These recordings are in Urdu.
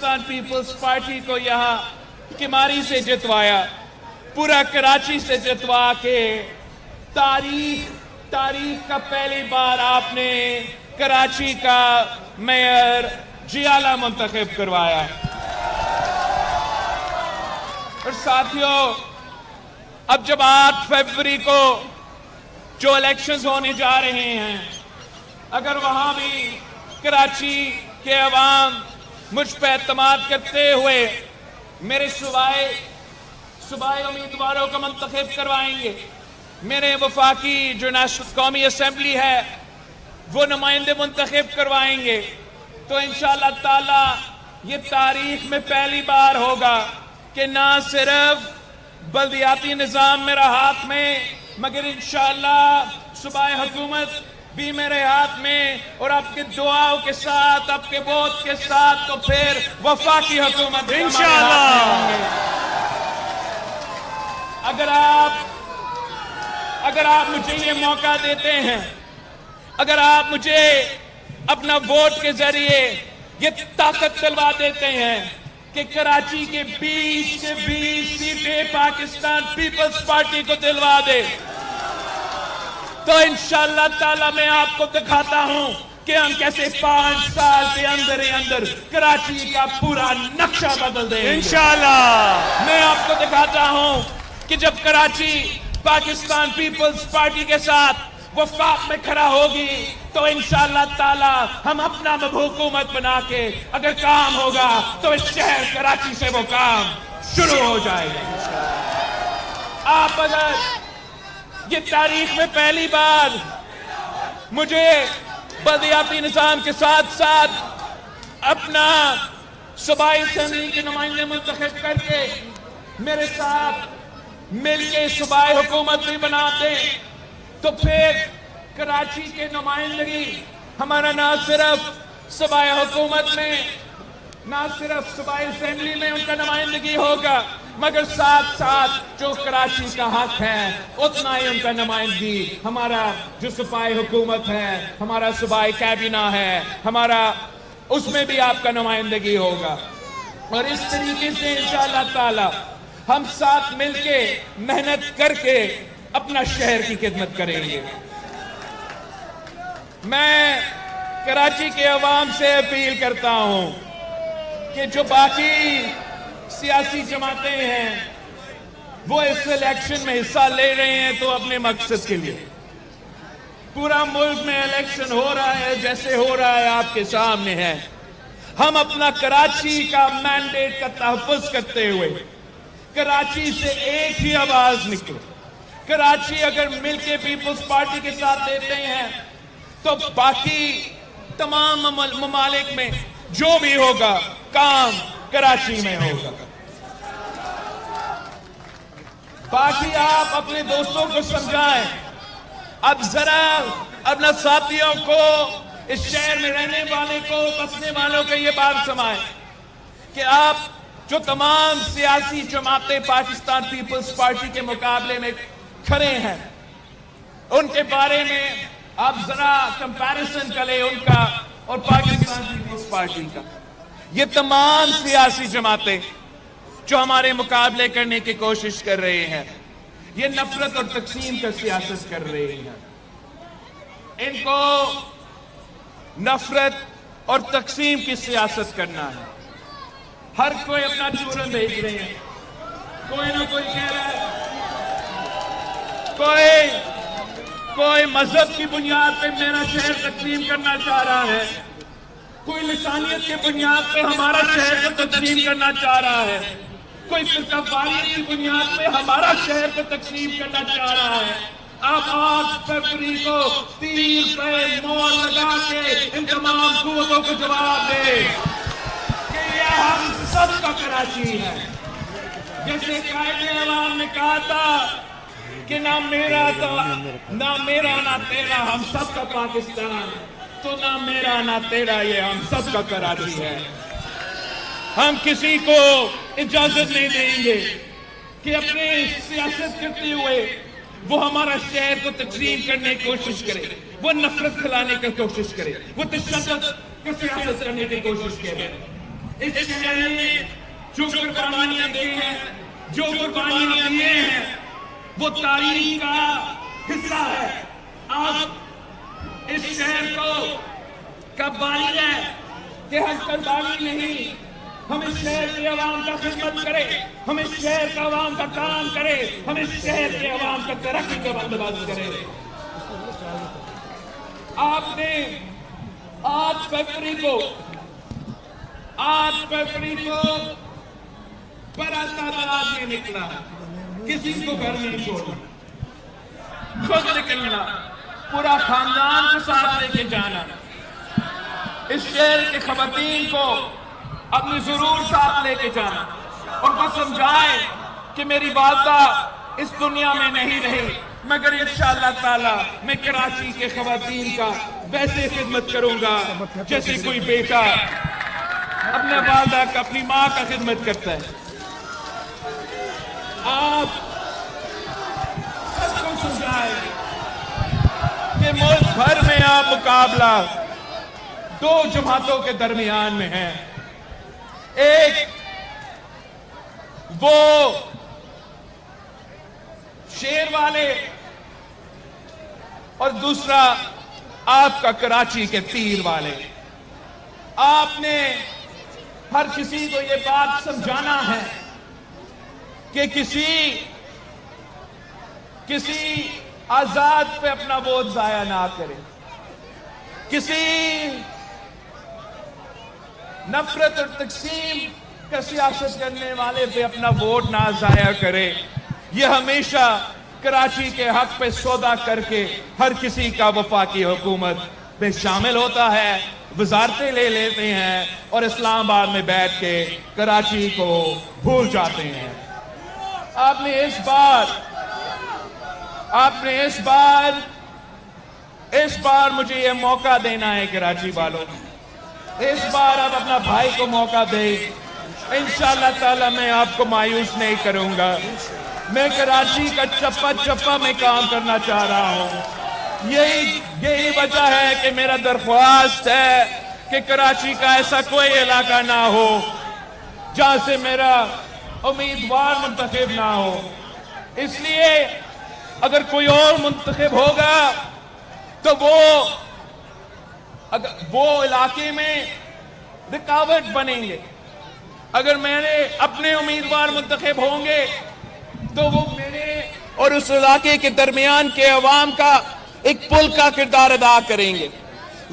پاکستان پیپلز پارٹی کو یہاں کماری سے جتوایا، پورا کراچی سے جتوا کے تاریخ کا پہلی بار آپ نے کراچی کا میئر جیالہ منتخب کروایا۔ اور ساتھیوں، اب جب 8 فروری کو جو الیکشنز ہونے جا رہے ہیں، اگر وہاں بھی کراچی کے عوام مجھ پہ اعتماد کرتے ہوئے میرے صوبائی امیدواروں کو منتخب کروائیں گے، میرے وفاقی جو نیشنل قومی اسمبلی ہے وہ نمائندے منتخب کروائیں گے، تو انشاءاللہ تعالی یہ تاریخ میں پہلی بار ہوگا کہ نہ صرف بلدیاتی نظام میرا ہاتھ میں، مگر انشاءاللہ صوبائی حکومت بھی میرے ہاتھ میں، اور آپ کے دعاؤں کے ساتھ، آپ کے ووٹ کے ساتھ، تو پھر وفاقی حکومت انشاءاللہ۔ اگر آپ مجھے یہ موقع دیتے ہیں، اگر آپ مجھے اپنا ووٹ کے ذریعے یہ طاقت دلوا دیتے ہیں کہ کراچی کے 20 سیٹیں پاکستان پیپلز پارٹی کو دلوا دے، تو انشاءاللہ تعالی میں آپ کو دکھاتا ہوں کہ ہم کیسے 5 سال کے اندر ہی اندر کراچی کا پورا نقشہ بدل دیں گے انشاءاللہ۔ میں آپ کو دکھاتا ہوں کہ جب کراچی پاکستان پیپلز پارٹی کے ساتھ وفاق میں کھڑا ہوگی تو انشاءاللہ تعالی ہم اپنا حکومت بنا کے اگر کام ہوگا تو اس شہر کراچی سے وہ کام شروع ہو جائے گا۔ آپ اگر یہ تاریخ میں پہلی بار مجھے بلدیاتی نظام کے ساتھ ساتھ اپنا صوبائی اسمبلی کے نمائندے منتخب کر کے میرے ساتھ مل کے صوبائی حکومت بھی بناتے، تو پھر کراچی کے نمائندگی ہمارا نہ صرف صوبائی حکومت میں، نہ صرف صوبائی اسمبلی میں ان کا نمائندگی ہوگا، مگر ساتھ ساتھ جو کراچی کا حق ہے اتنا ہی ان کا نمائندگی ہمارا جو صوبائی حکومت ہے، ہمارا صوبائی کابینہ ہے، ہمارا اس میں بھی آپ کا نمائندگی ہوگا۔ اور اس طریقے سے انشاءاللہ تعالی ہم ساتھ مل کے محنت کر کے اپنا شہر کی خدمت کریں گے۔ میں کراچی کے عوام سے اپیل کرتا ہوں کہ جو باقی سیاسی جماعتیں ہیں وہ اس الیکشن میں حصہ لے رہے ہیں تو اپنے مقصد کے لیے، پورا ملک میں الیکشن ہو رہا ہے جیسے ہو رہا ہے آپ کے سامنے ہے، ہم اپنا کراچی کا مینڈیٹ کا تحفظ کرتے ہوئے کراچی سے ایک ہی آواز نکلے۔ کراچی اگر مل کے پیپلز پارٹی کے ساتھ دیتے ہیں تو باقی تمام ممالک میں جو بھی ہوگا کام کراچی میں ہوگا۔ باقی آپ اپنے دوستوں کو سمجھائیں، اب ذرا اپنا ساتھیوں کو، اس شہر میں رہنے والے کو، بسنے والوں کو یہ بات سمجھائیں کہ آپ جو تمام سیاسی جماعتیں پاکستان پیپلز پارٹی کے مقابلے میں کھڑے ہیں ان کے بارے میں آپ ذرا کمپیریزن کریں ان کا اور پاکستان پیپلز پارٹی کا۔ یہ تمام سیاسی جماعتیں جو ہمارے مقابلے کرنے کی کوشش کر رہے ہیں، یہ نفرت اور تقسیم کا سیاست کر رہے ہیں۔ ان کو نفرت اور تقسیم کی سیاست کرنا ہے۔ ہر کوئی اپنا چورن بھیج رہے ہیں، کوئی نہ کوئی کہہ رہا ہے، کوئی مذہب کی بنیاد پہ میرا شہر تقسیم کرنا چاہ رہا ہے، کوئی لسانیت کی بنیاد پہ ہمارا شہر کو تقسیم کرنا چاہ رہا ہے، کوئی فرقہ واریت کی بنیاد پہ ہمارا شہر کو تقسیم کرنا چاہ رہا ہے۔ آپ 8 فروری کو تیر پہ مور لگا کے ان تمام قوتوں کو جواب دیں کہ یہ ہم سب کا کراچی ہے۔ جیسے قائد عوام نے کہا تھا کہ نہ میرا نہ تیرا، ہم سب کا پاکستان، تو نہ میرا نہ تیرا، یہ ہم سب کا کراچی ہے۔ ہم کسی کو اجازت نہیں دیں گے کہ اپنے سیاست کرتے ہوئے وہ ہمارا شہر کو تقسیم کرنے کی کوشش کرے، وہ نفرت پھیلانے کی کوشش کرے، وہ تشدد کی سیاست کرنے کی کوشش کرے۔ اس شہر نے جو قربانیاں دی ہیں، جو قربانیاں دیے ہیں، وہ تاریخ کا حصہ ہے۔ آپ اس شہر کا بانی ہے کہ ہم قربانی نہیں، ہم اس شہر کے عوام کا خدمت کرے، ہم اس شہر کا عوام کا کام کرے، ہم اس شہر کے عوام کا ترقی کا بندوبست کرے۔ آپ نے 8 فروری کو بڑا تعداد میں نکلا، کسی کو گھر نہیں چھوڑا، خود نکلنا، پورا خاندان کو ساتھ لے کے جانا، اس شہر کے خواتین کو اپنی ضرور ساتھ لے کے جانا، ان کو سمجھائے کہ میری والدہ اس دنیا میں نہیں رہی، مگر انشاءاللہ تعالی میں کراچی کے خواتین کا ویسے خدمت کروں گا جیسے کوئی بیٹا اپنے والدہ کا، اپنی ماں کا خدمت کرتا ہے۔ آپ سب کو سمجھائیں کہ ملک بھر میں آپ مقابلہ 2 جماعتوں کے درمیان میں ہیں، ایک وہ شیر والے اور دوسرا آپ کا کراچی کے تیر والے۔ آپ نے ہر کسی کو یہ بات سمجھانا ہے کہ کسی آزاد پہ اپنا ووٹ ضائع نہ کرے، کسی نفرت اور تقسیم کا سیاست کرنے والے پہ اپنا ووٹ نہ ضائع کرے۔ یہ ہمیشہ کراچی کے حق پہ سودا کر کے ہر کسی کا وفاقی حکومت میں شامل ہوتا ہے، وزارتیں لے لیتے ہیں اور اسلام آباد میں بیٹھ کے کراچی کو بھول جاتے ہیں۔ آپ نے اس بار مجھے یہ موقع دینا ہے کراچی والوں، اس بار آپ اپنا بھائی کو موقع دیں، انشاءاللہ تعالی میں آپ کو مایوس نہیں کروں گا۔ میں کراچی کا چپا چپا میں کام کرنا چاہ رہا ہوں، یہی وجہ ہے کہ میرا درخواست ہے کہ کراچی کا ایسا کوئی علاقہ نہ ہو جہاں سے میرا امیدوار منتخب نہ ہو۔ اس لیے اگر کوئی اور منتخب ہوگا تو وہ علاقے میں رکاوٹ بنیں گے، اگر میں نے اپنے امیدوار منتخب ہوں گے تو وہ میرے اور اس علاقے کے درمیان کے عوام کا ایک پل کا کردار ادا کریں گے،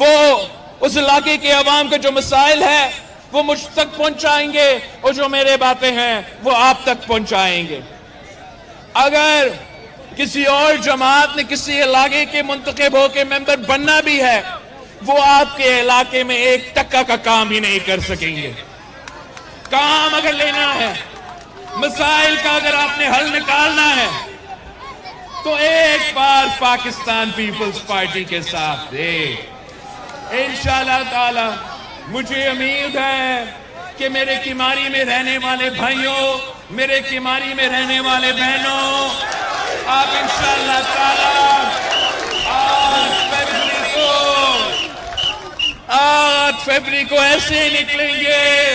وہ اس علاقے کے عوام کے جو مسائل ہیں وہ مجھ تک پہنچائیں گے اور جو میرے باتیں ہیں وہ آپ تک پہنچائیں گے۔ اگر کسی اور جماعت نے کسی علاقے کے منتخب ہو کے ممبر بننا بھی ہے، وہ آپ کے علاقے میں 1 ٹکا کا کام ہی نہیں کر سکیں گے۔ کام اگر لینا ہے، مسائل کا اگر آپ نے حل نکالنا ہے تو ایک بار پاکستان پیپلز پارٹی کے ساتھ دے۔ انشاءاللہ تعالی مجھے امید ہے کہ میرے کیماری میں رہنے والے بھائیوں، میرے کیماری میں رہنے والے بہنوں، آپ انشاءاللہ تعالی 8 فروری کو ایسے نکلیں گے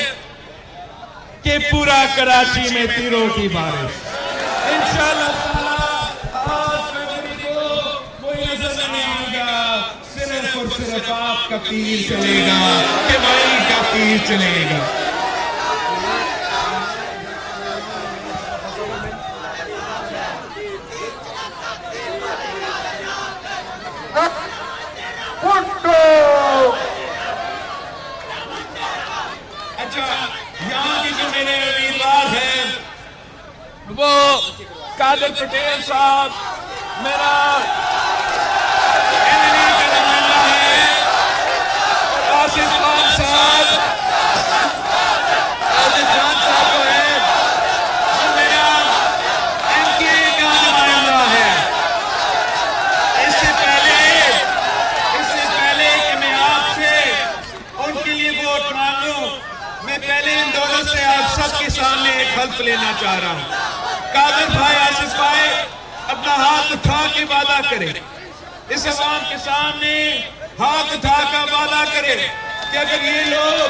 کہ پورا کراچی میں تیروں کی بارش۔ انشاءاللہ تعالی 8 فروری کو کوئی نظر نہیں آئے گا، صرف اور صرف آپ کا تیر چلے گا کہ بھائی کا تیر چلے گا۔ یہاں کی جو میرے امیدوار ہیں وہ قادر پٹیل صاحب میرا ایم کا نمائندہ ہے، آصف خان صاحب کو ہے، اور میرا ایم کا نمائندہ ہے۔ اس سے پہلے کہ میں آپ سے ان کے لیے ووٹ مانگوں، میں پہلے ان دونوں سے آپ سب کے سامنے ایک حلف لینا چاہ رہا ہوں۔ قادر بھائی، آصف بھائی، اپنا ہاتھ اٹھا کے وعدہ کرے، اس عوام کے سامنے ہاتھ اٹھا کر وعدہ کرے کہ اگر یہ لوگ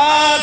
8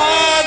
8